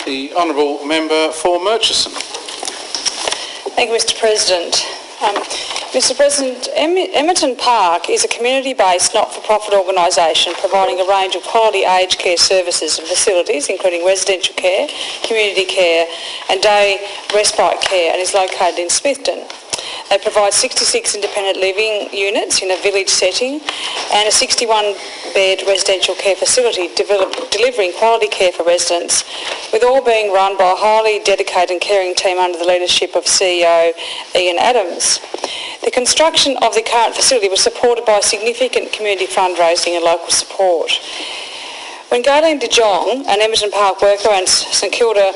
The Honourable Member for Murchison. Thank you, Mr President. Mr President, Emmerton Park is a community-based not-for-profit organisation providing a range of quality aged care services and facilities, including residential care, community care and day respite care, and is located in Smithton. They provide 66 independent living units in a village setting and a 61-bed residential care facility delivering quality care for residents, with all being run by a highly dedicated and caring team under the leadership of CEO Ian Adams. The construction of the current facility was supported by significant community fundraising and local support. When Galen de Jong, an Emmerton Park worker and St Kilda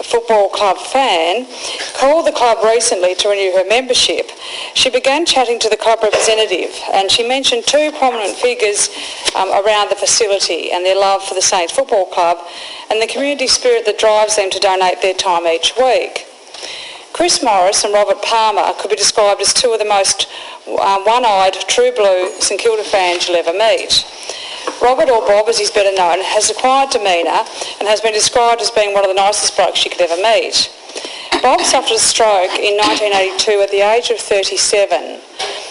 Football Club fan, called the club recently to renew her membership, she began chatting to the club representative, and she mentioned two prominent figures around the facility and their love for the Saints Football Club and the community spirit that drives them to donate their time each week. Chris Morris and Robert Palmer could be described as two of the most one-eyed, true blue St Kilda fans you'll ever meet. Robert, or Bob as he's better known, has a quiet demeanour and has been described as being one of the nicest blokes you could ever meet. Bob suffered a stroke in 1982 at the age of 37,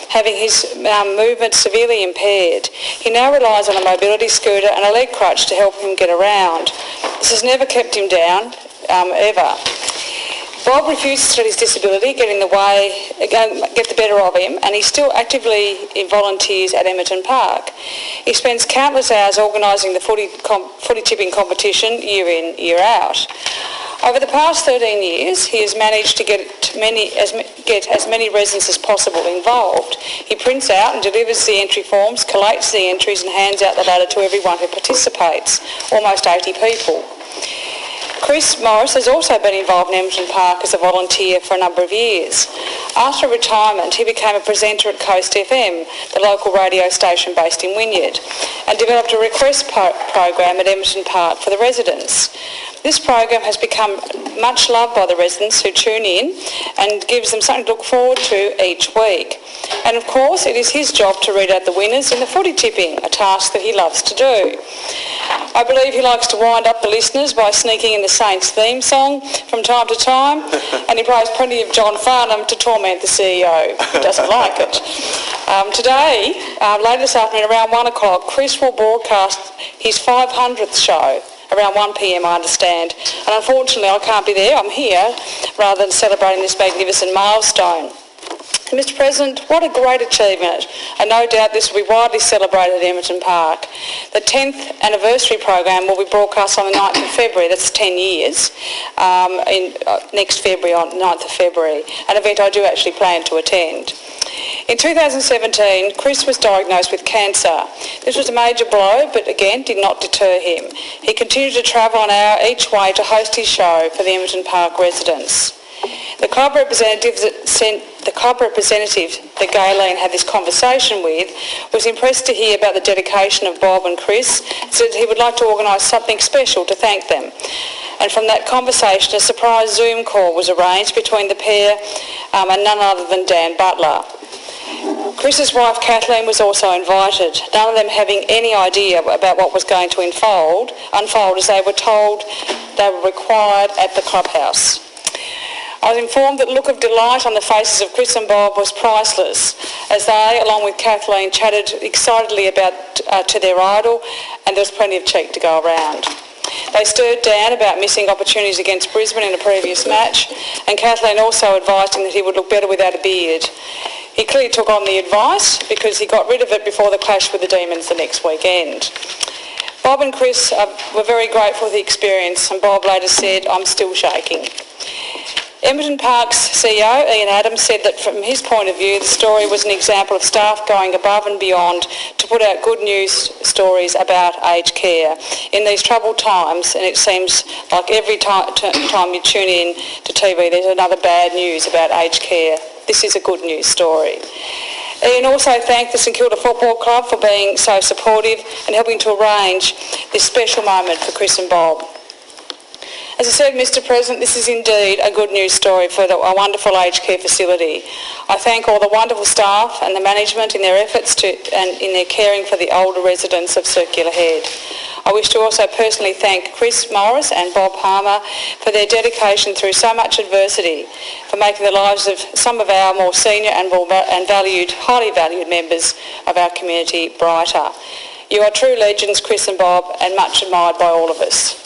having his movement severely impaired. He now relies on a mobility scooter and a leg crutch to help him get around. This has never kept him down, ever. Bob refuses to let his disability get the better of him, and he still actively volunteers at Emmerton Park. He spends countless hours organising the footy tipping competition year in, year out. Over the past 13 years, he has managed to get as many residents as possible involved. He prints out and delivers the entry forms, collates the entries and hands out the ladder to everyone who participates, almost 80 people. Chris Morris has also been involved in Emmerton Park as a volunteer for a number of years. After retirement, he became a presenter at Coast FM, the local radio station based in Wynyard, and developed a request program at Emmerton Park for the residents. This program has become much loved by the residents who tune in and gives them something to look forward to each week. And of course, it is his job to read out the winners in the footy tipping, a task that he loves to do. I believe he likes to wind up the listeners by sneaking in the Saints theme song from time to time, and he plays plenty of John Farnham to torment the CEO, who doesn't like it. Today, later this afternoon, around 1 o'clock, Chris will broadcast his 500th show, around 1 p.m, I understand. And unfortunately, I can't be there. I'm here, rather than celebrating this magnificent milestone. Mr President, what a great achievement, and no doubt this will be widely celebrated at Emmerton Park. The 10th anniversary program will be broadcast on the 9th of February, that's 10 years, next February, on 9th of February, an event I do actually plan to attend. In 2017, Chris was diagnosed with cancer. This was a major blow, but again, did not deter him. He continued to travel an hour each way to host his show for the Emmerton Park residents. The club representative that Galen had this conversation with was impressed to hear about the dedication of Bob and Chris, said he would like to organise something special to thank them. And from that conversation, a surprise Zoom call was arranged between the pair and none other than Dan Butler. Chris's wife Kathleen was also invited, none of them having any idea about what was going to unfold as they were told they were required at the clubhouse. I was informed that the look of delight on the faces of Chris and Bob was priceless, as they, along with Kathleen, chatted excitedly to their idol, and there was plenty of cheek to go around. They stirred Dan about missing opportunities against Brisbane in a previous match, and Kathleen also advised him that he would look better without a beard. He clearly took on the advice because he got rid of it before the clash with the Demons the next weekend. Bob and Chris were very grateful for the experience, and Bob later said, "I'm still shaking." Emmerton Park's CEO, Ian Adams, said that from his point of view, the story was an example of staff going above and beyond to put out good news stories about aged care in these troubled times, and it seems like every time you tune in to TV, there's another bad news about aged care. This is a good news story. Ian also thanked the St Kilda Football Club for being so supportive and helping to arrange this special moment for Chris and Bob. As I said, Mr President, this is indeed a good news story for a wonderful aged care facility. I thank all the wonderful staff and the management in their efforts and in their caring for the older residents of Circular Head. I wish to also personally thank Chris Morris and Bob Palmer for their dedication through so much adversity, for making the lives of some of our more senior and highly valued members of our community brighter. You are true legends, Chris and Bob, and much admired by all of us.